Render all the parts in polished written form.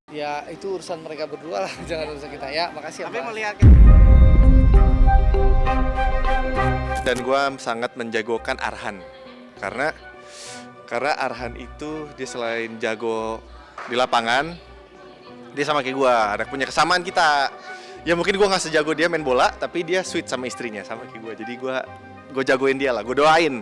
Ya itu urusan mereka berdua lah, jangan urusan kita ya. Makasih ya, Tapi Mas. melihat Dan gue sangat menjagokan Arhan karena Arhan itu dia selain jago di lapangan, dia sama kayak gue, ada punya kesamaan kita. Ya mungkin gue nggak sejago dia main bola, tapi dia sweet sama istrinya sama kayak gue. Jadi gue jagoin dia lah, gue doain.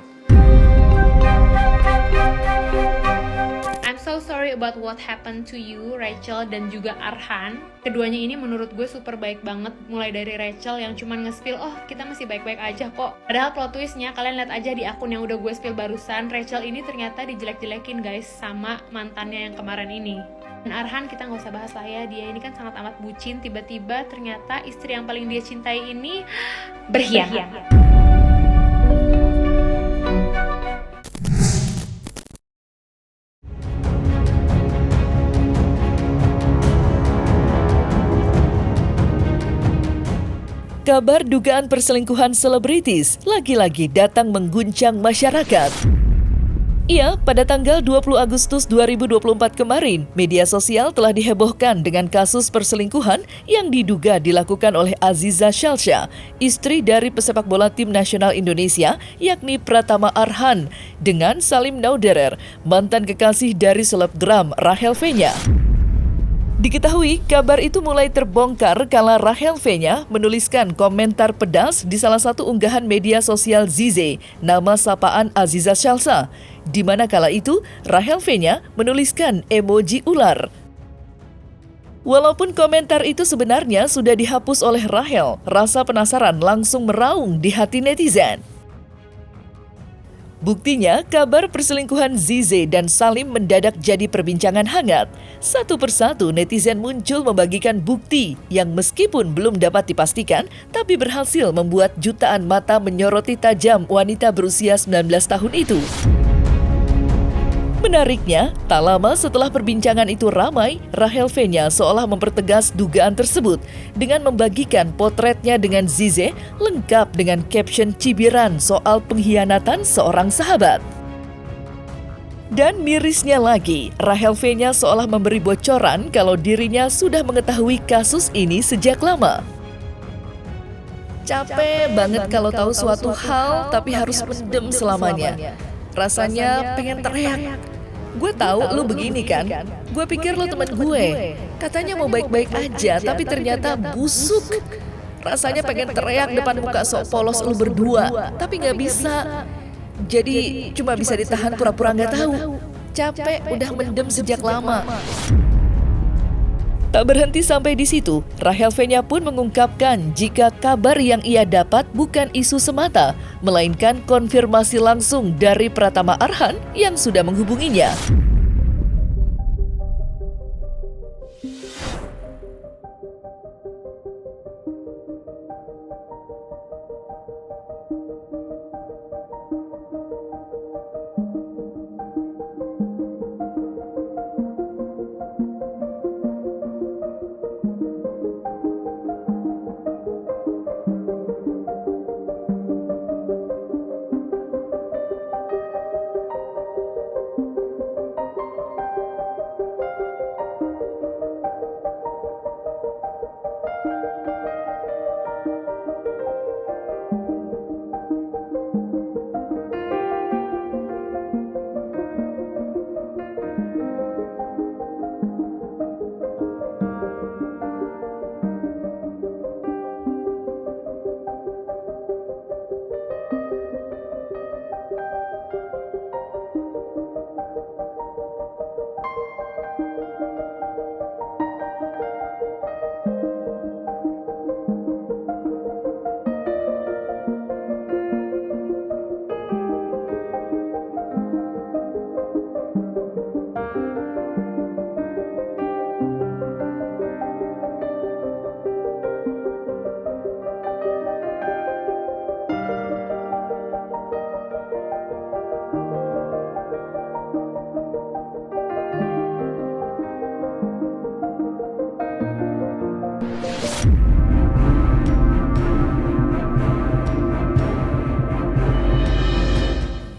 I'm so sorry about what happened to you, Rachel dan juga Arhan. Keduanya ini menurut gue super baik banget. Mulai dari Rachel yang cuman nge-spill, oh kita masih baik-baik aja kok. Padahal plot twistnya, kalian lihat aja di akun yang udah gue spill barusan, Rachel ini ternyata dijelek-jelekin guys sama mantannya yang kemarin ini. Dan Arhan kita nggak usah bahas lah ya, dia ini kan sangat amat bucin. Tiba-tiba ternyata istri yang paling dia cintai ini berkhianat. Kabar dugaan perselingkuhan selebritis lagi-lagi datang mengguncang masyarakat. Ya, pada tanggal 20 Agustus 2024 kemarin, media sosial telah dihebohkan dengan kasus perselingkuhan yang diduga dilakukan oleh Aziza Shalsha, istri dari pesepak bola tim nasional Indonesia, yakni Pratama Arhan, dengan Salim Nauderer, mantan kekasih dari selebgram Rachel V-nya. Diketahui, kabar itu mulai terbongkar kala Rachel V-nya menuliskan komentar pedas di salah satu unggahan media sosial Zize, nama sapaan Aziza Shalsha, di mana kala itu Rachel V-nya menuliskan emoji ular. Walaupun komentar itu sebenarnya sudah dihapus oleh Rachel, rasa penasaran langsung meraung di hati netizen. Buktinya, kabar perselingkuhan Zize dan Salim mendadak jadi perbincangan hangat. Satu persatu netizen muncul membagikan bukti yang meskipun belum dapat dipastikan, tapi berhasil membuat jutaan mata menyoroti tajam wanita berusia 19 tahun itu. Menariknya, tak lama setelah perbincangan itu ramai, Rachel V-nya seolah mempertegas dugaan tersebut dengan membagikan potretnya dengan Zize lengkap dengan caption cibiran soal pengkhianatan seorang sahabat. Dan mirisnya lagi, Rachel V-nya seolah memberi bocoran kalau dirinya sudah mengetahui kasus ini sejak lama. Capek banget kalau tahu suatu hal tapi harus pendem selamanya. Rasanya pengen teriak. Gue tahu lu begini kan, gue pikir lu teman gue. Katanya mau baik-baik aja, tapi ternyata busuk. Rasanya pengen teriak depan muka sok polos lu berdua, tapi gak bisa. Jadi cuma bisa ditahan pura-pura gak tahu. Capek udah mendem sejak lama. Tak berhenti sampai di situ, Rachel V-nya pun mengungkapkan jika kabar yang ia dapat bukan isu semata, melainkan konfirmasi langsung dari Pratama Arhan yang sudah menghubunginya.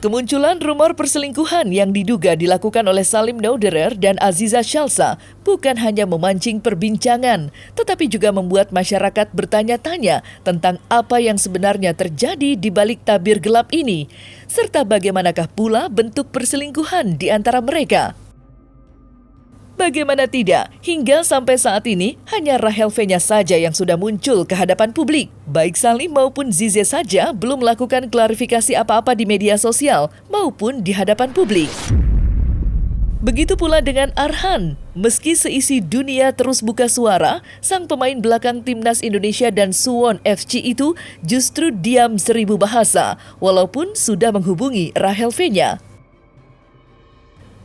Kemunculan rumor perselingkuhan yang diduga dilakukan oleh Salim Nauderer dan Aziza Shalsa bukan hanya memancing perbincangan, tetapi juga membuat masyarakat bertanya-tanya tentang apa yang sebenarnya terjadi di balik tabir gelap ini, serta bagaimanakah pula bentuk perselingkuhan di antara mereka. Bagaimana tidak, hingga sampai saat ini hanya Rahel V-nya saja yang sudah muncul ke hadapan publik. Baik Salim maupun Zize saja belum melakukan klarifikasi apa-apa di media sosial maupun di hadapan publik. Begitu pula dengan Arhan. Meski seisi dunia terus buka suara, sang pemain belakang timnas Indonesia dan Suwon FC itu justru diam seribu bahasa, walaupun sudah menghubungi Rahel V-nya.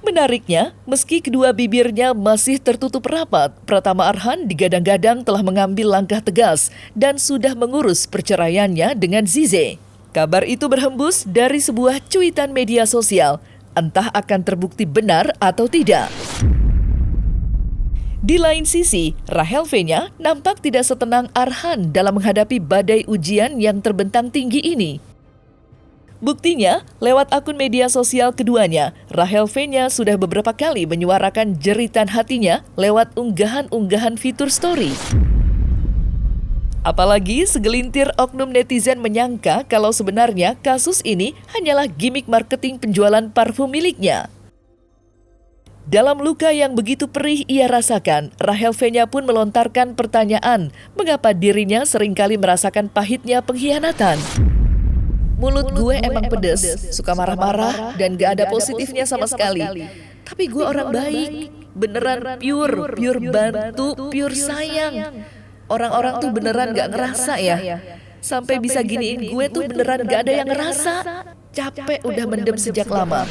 Menariknya, meski kedua bibirnya masih tertutup rapat, Pratama Arhan digadang-gadang telah mengambil langkah tegas dan sudah mengurus perceraiannya dengan Zize. Kabar itu berhembus dari sebuah cuitan media sosial, entah akan terbukti benar atau tidak. Di lain sisi, Rahel V-nya nampak tidak setenang Arhan dalam menghadapi badai ujian yang terbentang tinggi ini. Buktinya, lewat akun media sosial keduanya, Rahel V-nya sudah beberapa kali menyuarakan jeritan hatinya lewat unggahan-unggahan fitur story. Apalagi segelintir oknum netizen menyangka kalau sebenarnya kasus ini hanyalah gimik marketing penjualan parfum miliknya. Dalam luka yang begitu perih ia rasakan, Rahel V-nya pun melontarkan pertanyaan mengapa dirinya seringkali merasakan pahitnya pengkhianatan. Mulut gue emang pedes, suka marah-marah, dan gak ada positifnya sama sekali. Tapi gue orang baik, beneran pure bantu, pure sayang. Orang-orang tuh beneran gak ngerasa ya. Sampai bisa giniin gue tuh beneran gak ada yang ngerasa. Capek udah mendem sejak lama.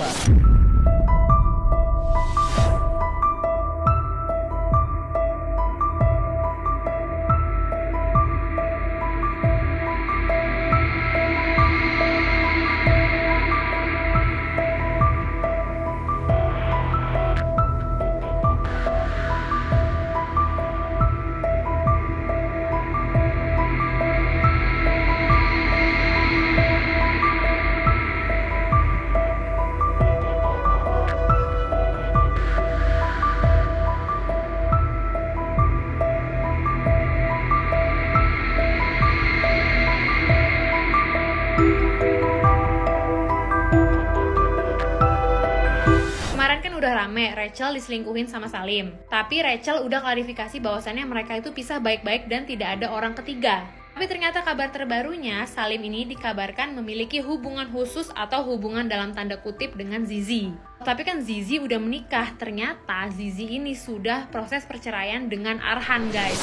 Kemarin kan udah rame Rachel diselingkuhin sama Salim. Tapi Rachel udah klarifikasi bahwasannya mereka itu pisah baik-baik dan tidak ada orang ketiga. Tapi ternyata kabar terbarunya, Salim ini dikabarkan memiliki hubungan khusus atau hubungan dalam tanda kutip dengan Zizi. Tapi kan Zizi udah menikah, ternyata Zizi ini sudah proses perceraian dengan Arhan, guys.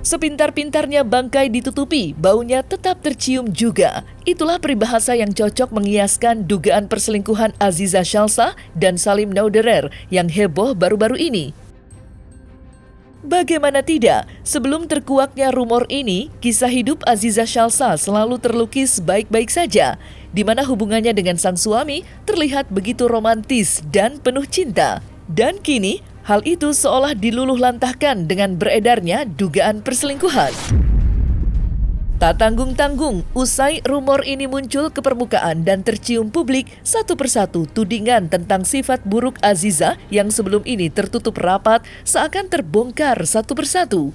Sepintar-pintarnya bangkai ditutupi, baunya tetap tercium juga. Itulah peribahasa yang cocok mengiaskan dugaan perselingkuhan Aziza Shalsa dan Salim Nauderer yang heboh baru-baru ini. Bagaimana tidak, sebelum terkuaknya rumor ini, kisah hidup Aziza Shalsa selalu terlukis baik-baik saja, di mana hubungannya dengan sang suami terlihat begitu romantis dan penuh cinta. Dan kini, hal itu seolah diluluhlantahkan dengan beredarnya dugaan perselingkuhan. Tak tanggung-tanggung, usai rumor ini muncul ke permukaan dan tercium publik, satu persatu tudingan tentang sifat buruk Aziza yang sebelum ini tertutup rapat seakan terbongkar satu persatu.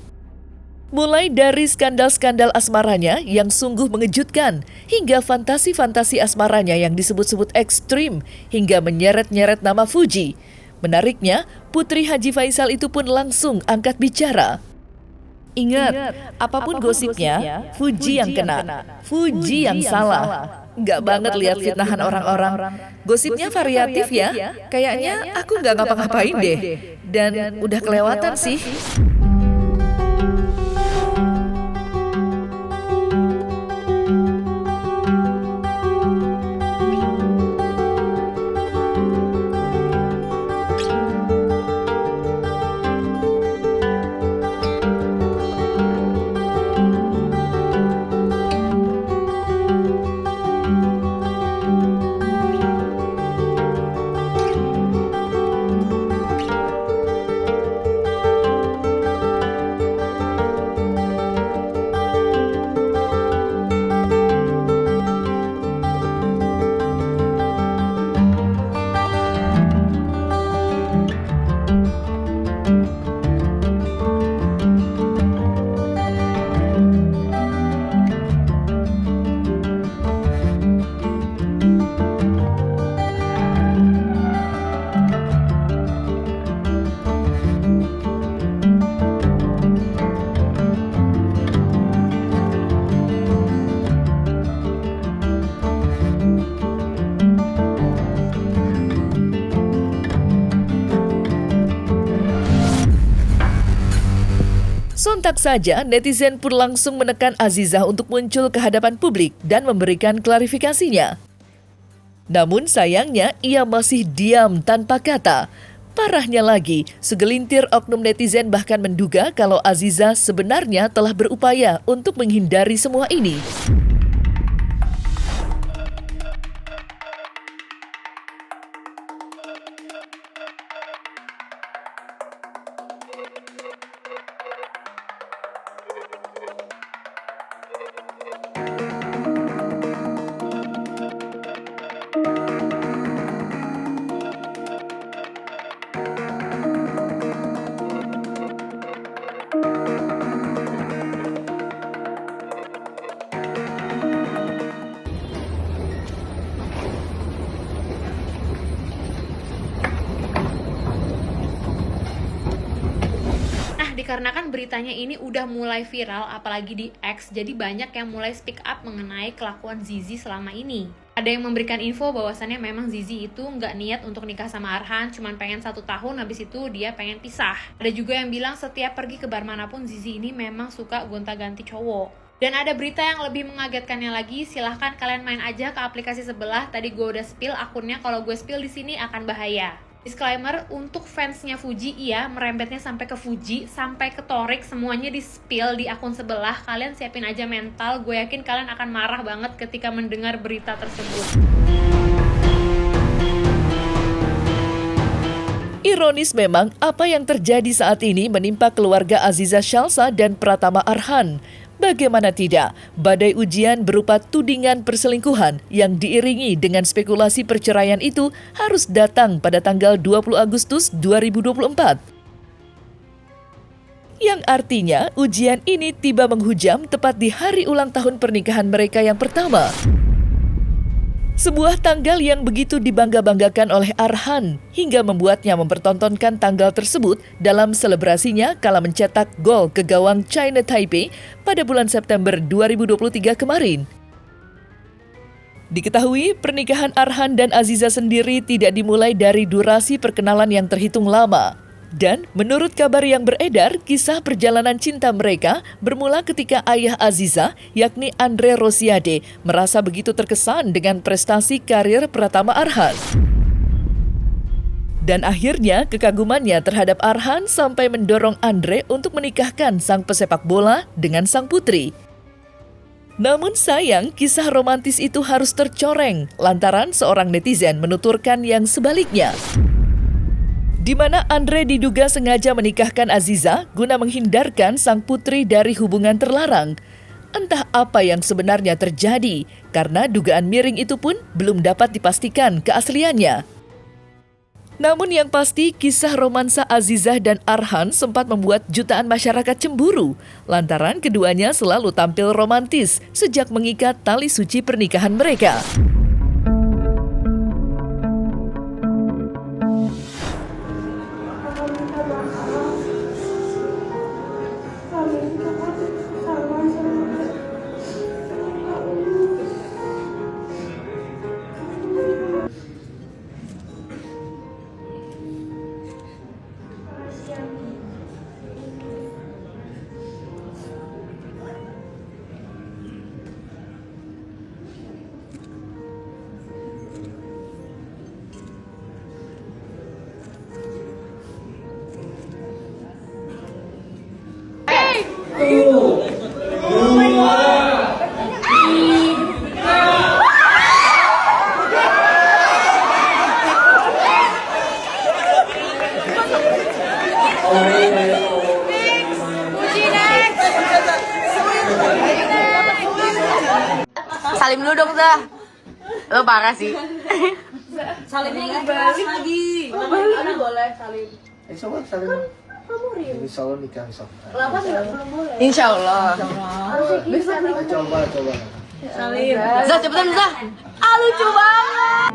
Mulai dari skandal-skandal asmaranya yang sungguh mengejutkan, hingga fantasi-fantasi asmaranya yang disebut-sebut ekstrim, hingga menyeret-nyeret nama Fuji. Menariknya, Putri Haji Faisal itu pun langsung angkat bicara. Ingat, apapun gosipnya, Fuji yang kena, Fuji yang salah. Nggak banget lihat fitnahan orang-orang. Gosipnya variatif ya, kayaknya aku nggak ngapa-ngapain deh. Dan udah kelewatan sih. Sontak saja, netizen pun langsung menekan Azizah untuk muncul ke hadapan publik dan memberikan klarifikasinya. Namun sayangnya, ia masih diam tanpa kata. Parahnya lagi, segelintir oknum netizen bahkan menduga kalau Azizah sebenarnya telah berupaya untuk menghindari semua ini. Dikarenakan beritanya ini udah mulai viral, apalagi di X, jadi banyak yang mulai speak up mengenai kelakuan Zizi selama ini. Ada yang memberikan info bahwasannya memang Zizi itu nggak niat untuk nikah sama Arhan, cuman pengen 1 tahun, habis itu dia pengen pisah. Ada juga yang bilang setiap pergi ke bar manapun Zizi ini memang suka gonta-ganti cowok. Dan ada berita yang lebih mengagetkannya lagi, silahkan kalian main aja ke aplikasi sebelah. Tadi gue udah spill akunnya, kalau gue spill di sini akan bahaya. Disclaimer, untuk fansnya Fuji, iya, merembetnya sampai ke Fuji, sampai ke Torik, semuanya di-spill di akun sebelah. Kalian siapin aja mental, gue yakin kalian akan marah banget ketika mendengar berita tersebut. Ironis memang, apa yang terjadi saat ini menimpa keluarga Aziza Shalsa dan Pratama Arhan. Bagaimana tidak, badai ujian berupa tudingan perselingkuhan yang diiringi dengan spekulasi perceraian itu harus datang pada tanggal 20 Agustus 2024. Yang artinya ujian ini tiba menghujam tepat di hari ulang tahun pernikahan mereka yang pertama. Sebuah tanggal yang begitu dibangga-banggakan oleh Arhan hingga membuatnya mempertontonkan tanggal tersebut dalam selebrasinya kala mencetak gol ke gawang China Taipei pada bulan September 2023 kemarin. Diketahui pernikahan Arhan dan Aziza sendiri tidak dimulai dari durasi perkenalan yang terhitung lama. Dan menurut kabar yang beredar, kisah perjalanan cinta mereka bermula ketika ayah Aziza, yakni Andre Rosiade, merasa begitu terkesan dengan prestasi karir Pratama Arhan. Dan akhirnya kekagumannya terhadap Arhan sampai mendorong Andre untuk menikahkan sang pesepak bola dengan sang putri. Namun sayang, kisah romantis itu harus tercoreng lantaran seorang netizen menuturkan yang sebaliknya. Di mana Andre diduga sengaja menikahkan Aziza guna menghindarkan sang putri dari hubungan terlarang. Entah apa yang sebenarnya terjadi, karena dugaan miring itu pun belum dapat dipastikan keasliannya. Namun yang pasti, kisah romansa Aziza dan Arhan sempat membuat jutaan masyarakat cemburu, lantaran keduanya selalu tampil romantis sejak mengikat tali suci pernikahan mereka. Salim dulu dong, Zah. Lo parah sih. Salimnya lagi. Boleh salim. Insya Allah saling. Insya Allah nikah insya Allah. Kenapa belum boleh? Insya Allah. Coba. Salim. Zah, cepetan, Zah. Lucu banget.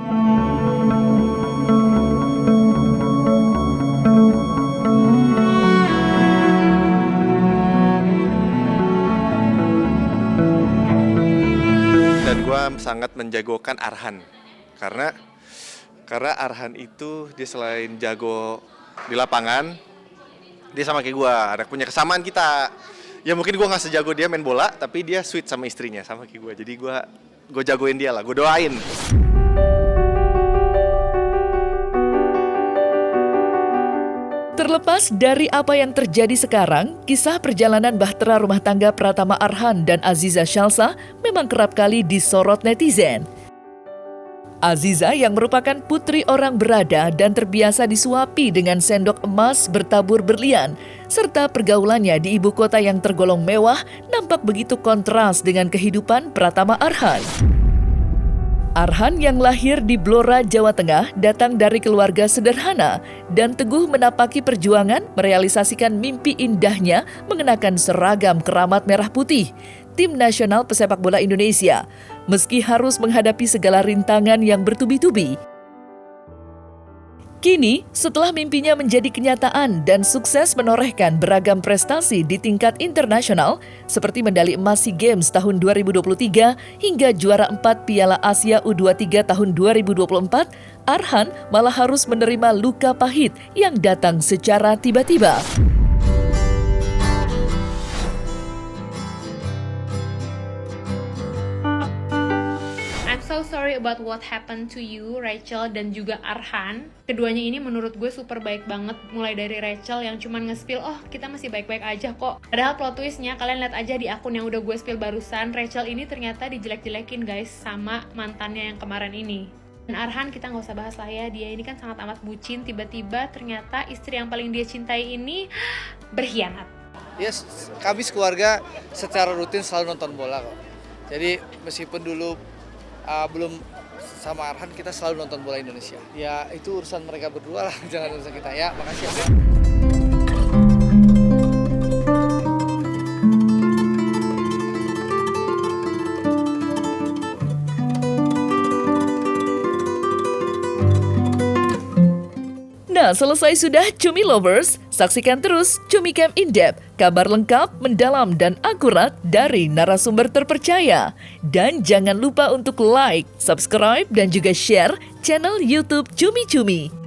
Dan gue sangat menjagokan Arhan karena Arhan itu dia selain jago di lapangan, Dia sama kayak gue, ada punya kesamaan kita. Ya mungkin gue nggak sejago dia main bola, tapi dia sweet sama istrinya sama kayak gue. Jadi gue jagoin dia lah, gue doain. Terlepas dari apa yang terjadi sekarang, kisah perjalanan bahtera rumah tangga Pratama Arhan dan Aziza Shalsa memang kerap kali disorot netizen. Aziza yang merupakan putri orang berada dan terbiasa disuapi dengan sendok emas bertabur berlian, serta pergaulannya di ibu kota yang tergolong mewah nampak begitu kontras dengan kehidupan Pratama Arhan. Arhan yang lahir di Blora, Jawa Tengah datang dari keluarga sederhana dan teguh menapaki perjuangan merealisasikan mimpi indahnya mengenakan seragam keramat merah putih, tim nasional pesepak bola Indonesia, meski harus menghadapi segala rintangan yang bertubi-tubi. Kini, setelah mimpinya menjadi kenyataan dan sukses menorehkan beragam prestasi di tingkat internasional, seperti medali emas SEA Games tahun 2023 hingga juara 4 Piala Asia U23 tahun 2024, Arhan malah harus menerima luka pahit yang datang secara tiba-tiba. So sorry about what happened to you, Rachel dan juga Arhan. Keduanya ini menurut gue super baik banget. Mulai dari Rachel yang cuman nge-spill, oh kita masih baik-baik aja kok. Padahal plot twistnya, kalian lihat aja di akun yang udah gue spill barusan, Rachel ini ternyata dijelek-jelekin guys sama mantannya yang kemarin ini. Dan Arhan kita nggak usah bahas lah ya, dia ini kan sangat amat bucin. Tiba-tiba ternyata istri yang paling dia cintai ini berkhianat. Yes, kami sekeluarga secara rutin selalu nonton bola kok. Jadi meskipun dulu belum sama Arhan, kita selalu nonton bola Indonesia. Ya itu urusan mereka berdua lah, jangan urusan kita ya. Makasih ya. Nah, selesai sudah Cumi Lovers, saksikan terus Cumi Camp In-Depth, kabar lengkap, mendalam, dan akurat dari narasumber terpercaya. Dan jangan lupa untuk like, subscribe, dan juga share channel YouTube Cumi Cumi.